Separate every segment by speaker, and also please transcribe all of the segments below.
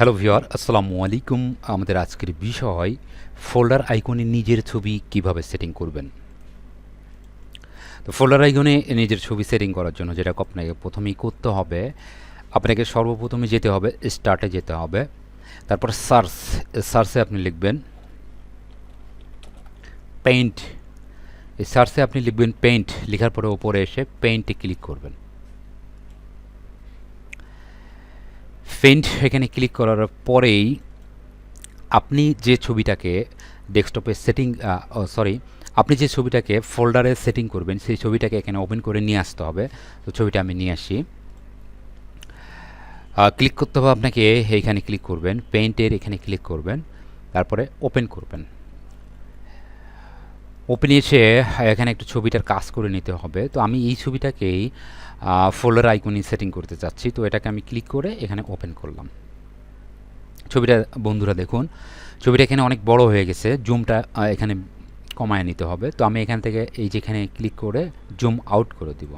Speaker 1: Hello viewer, আসসালামু আলাইকুম। আমাদের আজকের বিষয় ফোল্ডার আইকনে নিজের ছবি কিভাবে সেটিং করবেন। তো ফোল্ডার আইকনে নিজের ছবি সেটিং করার জন্য যেটা আপনাকে প্রথমেই করতে হবে, আপনাকে সর্বপ্রথমে যেতে হবে স্টার্টে যেতে হবে, তারপর সার্চে আপনি লিখবেন পেইন্ট। এই সার্চে আপনি লিখবেন পেইন্ট, লেখার পরে ওপরে এসে পেইন্টে ক্লিক করবেন। পেইন্ট এখানে ক্লিক করার পরেই আপনি যে ছবিটাকে ডেস্কটপে আপনি যে ছবিটাকে ফোল্ডারে সেটিং করবেন সেই ছবিটাকে এখানে ওপেন করে নিয়ে আসতে হবে। তো ছবিটা আমি নিয়ে আসি। ক্লিক করতে হবে আপনাকে, এইখানে ক্লিক করবেন, পেইন্টের এখানে ক্লিক করবেন, তারপরে ওপেন করবেন। ওপেনে এসে এখানে একটু ছবিটার কাজ করে নিতে হবে। তো আমি এই ছবিটাকেই ফোল্ডার আইকনে সেটিং করতে চাচ্ছি। তো এটাকে আমি ক্লিক করে এখানে ওপেন করলাম। ছবিটা বন্ধুরা দেখুন, ছবিটা এখানে অনেক বড় হয়ে গেছে, জুমটা এখানে কমায় নিতে হবে। তো আমি এখান থেকে এই যেখানে ক্লিক করে জুম আউট করে দিব,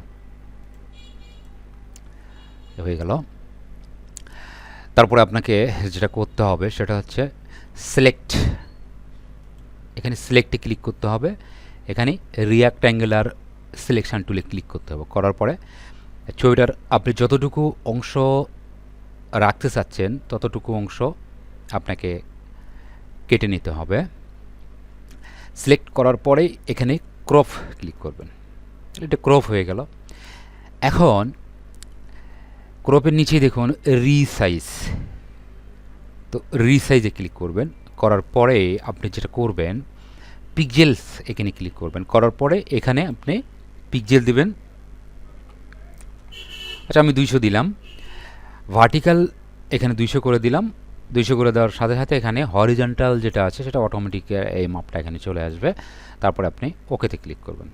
Speaker 1: হয়ে গেল। তারপরে আপনাকে যেটা করতে হবে সেটা হচ্ছে সিলেক্ট, এখানে সিলেক্টে ক্লিক করতে হবে, এখানে রিয়াক্ট্যাঙ্গুলার সিলেকশন টুলে ক্লিক করতে হবে। করার পরে ছবিটার আপনি যতটুকু অংশ রাখতে চাচ্ছেন ততটুকু অংশ আপনাকে কেটে নিতে হবে। সিলেক্ট করার পরেই এখানে ক্রপ ক্লিক করবেন, এটা ক্রপ হয়ে গেল। এখন ক্রপের নিচে দেখুন রিসাইজ, তো রিসাইজে ক্লিক করবেন। করার পরে আপনি যেটা করবেন পিক্সেলস এখানে ক্লিক করবেন। করার পরে এখানে আপনি পিক্সেল দিবেন। আচ্ছা, আমি 200 দিলাম। ভার্টিক্যাল এখানে 200 করে দিলাম। 200 করে দেওয়ার সাথে সাথে এখানে হরিজন্টাল যেটা আছে সেটা অটোমেটিক এই মাপটা এখানে চলে আসবে। তারপরে আপনি ওকেতে ক্লিক করবেন।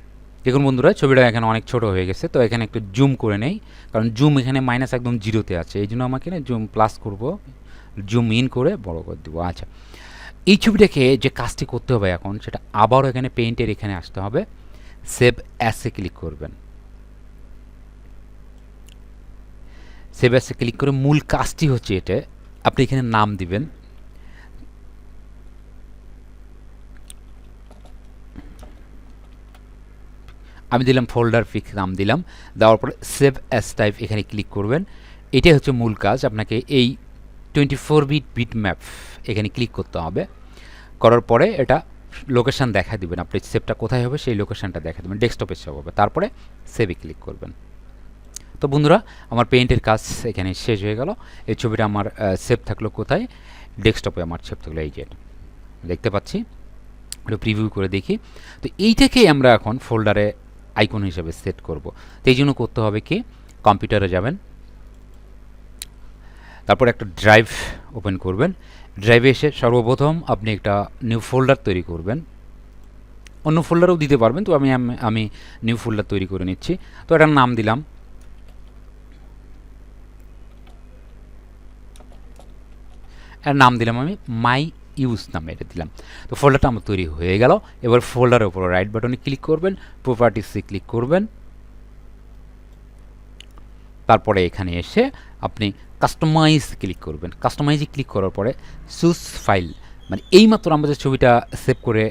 Speaker 1: দেখুন বন্ধুরা, ছবিটা এখানে অনেক ছোট হয়ে গেছে। তো এখানে একটু জুম করে নেই, কারণ জুম এখানে মাইনাস একদম জিরোতে আছে, এই জন্য আমাকে জুম প্লাস করব, জুম ইন করে বড় করে দেবো। আচ্ছা, এই ছবিটাকে যে কাজটি করতে হবে এখন সেটা আবারও এখানে পেইন্টের এখানে আসতে হবে, সেভ অ্যাসে ক্লিক করবেন। সেভ অ্যাসে ক্লিক করে মূল কাজটি হচ্ছে এটা, আপনি এখানে নাম দিবেন। আমি দিলাম ফোল্ডার পিক নাম দিলাম, দেওয়ার পরে সেভ অ্যাস টাইপ এখানে ক্লিক করবেন। এটাই হচ্ছে মূল কাজ। আপনাকে এই 24 বিট ম্যাপ এখানে ক্লিক করতে হবে। করার পরে এটা লোকেশান দেখা দিবেন, আপনি সেভটা কোথায় হবে সেই লোকেশানটা দেখা দেবেন, ডেস্কটপে সেভ হবে। তারপরে সেভে ক্লিক করবেন। তো বন্ধুরা, আমার পেইন্টের কাজ এখানে শেষ হয়ে গেল। এই ছবিটা আমার সেভ থাকলো কোথায়, ডেস্কটপে আমার সেভ থাকলো, এই যে দেখতে পাচ্ছি। একটু প্রিভিউ করে দেখি। তো এইটাকেই আমরা এখন ফোল্ডারে আইকন হিসেবে সেট করব। তো এই জন্য করতে হবে কি, কম্পিউটারে যাবেন, তারপর একটা ড্রাইভ ওপেন করবেন। ড্রাইভে এসে সর্বপ্রথম আপনি একটা নিউ ফোল্ডার তৈরি করবেন। অন্য ফোল্ডারও দিতে পারবেন, তো আমি নিউ ফোল্ডার তৈরি করে নিচ্ছি। তো এটার নাম দিলাম আমি মাই ইউজ নামে এটা দিলাম। তো ফোল্ডারটা আমার তৈরি হয়ে গেল। এবার ফোল্ডারের উপর রাইট বাটনে ক্লিক করবেন, প্রপার্টিসে ক্লিক করবেন। তারপরে এখানে এসে আপনি কাস্টমাইজ ক্লিক করবেন। কাস্টমাইজে ক্লিক করার পরে চুজ ফাইল, মানে এইমাত্র আমরা যে ছবিটা সেভ করে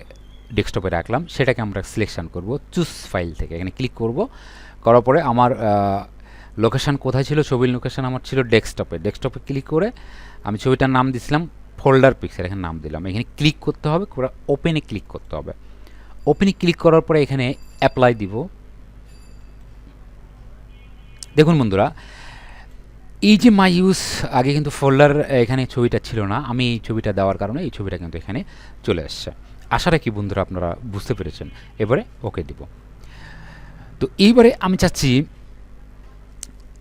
Speaker 1: ডেস্কটপে রাখলাম সেটাকে আমরা সিলেকশন করব চুজ ফাইল থেকে। এখানে ক্লিক করব, করার পরে আমার লোকেশান কোথায় ছিল, ছবির লোকেশান আমার ছিল ডেস্কটপে। ডেস্কটপে ক্লিক করে আমি ছবিটার নাম দিয়েছিলাম ফোল্ডার পিক্সেল, এখানে নাম দিলাম। এখানে ক্লিক করতে হবে, ওপেনে ক্লিক করতে হবে। ওপেনে ক্লিক করার পরে এখানে অ্যাপ্লাই দিব। দেখুন বন্ধুরা, এই যে মাই ইউজ, আগে কিন্তু ফোল্ডার এখানে ছবিটা ছিল না, আমি এই ছবিটা দেওয়ার কারণে এই ছবিটা কিন্তু এখানে চলে আসছে। আশা রাখি বন্ধুরা আপনারা বুঝতে পেরেছেন। এবারে ওকে দিব। তো এইবারে আমি চাচ্ছি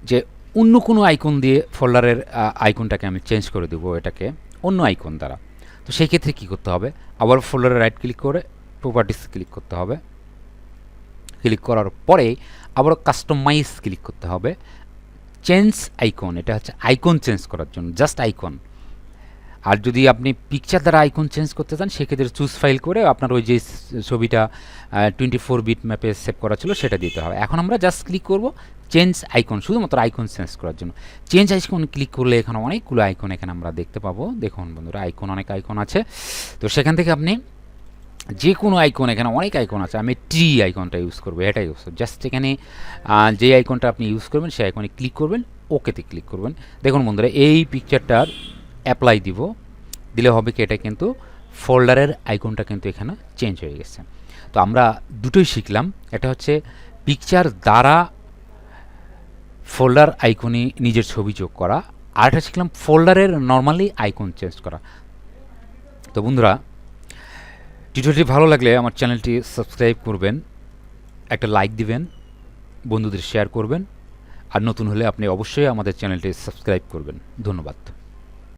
Speaker 1: যে অন্য কোনো আইকন দিয়ে ফোল্ডারের আইকনটাকে আমি চেঞ্জ করে দেবো এটাকে অন্য আইকন দ্বারা। তো সেই ক্ষেত্রে কী করতে হবে, আবার ফোল্ডারে রাইট ক্লিক করে প্রপার্টিস ক্লিক করতে হবে। ক্লিক করার পরে আবার কাস্টমাইজ ক্লিক করতে হবে। চেঞ্জ আইকন, এটা হচ্ছে আইকন চেঞ্জ করার জন্য, জাস্ট আইকন। আর যদি আপনি পিকচার দ্বারা আইকন চেঞ্জ করতে চান সেক্ষেত্রে চুজ ফাইল করে আপনার ওই যে ছবিটা 24 বিট ম্যাপে সেভ করা ছিল সেটা দিতে হবে। এখন আমরা জাস্ট ক্লিক করব চেঞ্জ আইকন, শুধুমাত্র আইকন চেঞ্জ করার জন্য। চেঞ্জ আইকন ক্লিক করলে এখানে অনেকগুলো আইকন এখানে আমরা দেখতে পাবো। দেখুন বন্ধুরা, আইকন অনেক আইকন আছে, তো সেখান থেকে আপনি যে কোনো আইকন, এখানে অনেক আইকন আছে, আমি ট্রি আইকনটা ইউজ করবো, এটা ইউজ করবো। জাস্ট এখানে যে আইকনটা আপনি ইউজ করবেন সেই আইকনে ক্লিক করবেন, ওকেতে ক্লিক করবেন। দেখুন বন্ধুরা, এই পিকচারটার অ্যাপ্লাই দিব, দিলে হবে কি এটা কিন্তু ফোল্ডারের আইকনটা কিন্তু এখানে চেঞ্জ হয়ে গেছে। তো আমরা দুটোই শিখলাম, এটা হচ্ছে পিকচার দ্বারা ফোল্ডার আইকনে নিজের ছবি যোগ করা, আর এটা শিখলাম ফোল্ডারের নর্মালি আইকন চেঞ্জ করা। তো বন্ধুরা, ভিডিওটি ভালো লাগলে আমার চ্যানেলটি সাবস্ক্রাইব করবেন, একটা লাইক দিবেন, বন্ধুদের শেয়ার করবেন, আর নতুন হলে আপনি অবশ্যই আমাদের চ্যানেলটি সাবস্ক্রাইব করবেন। ধন্যবাদ।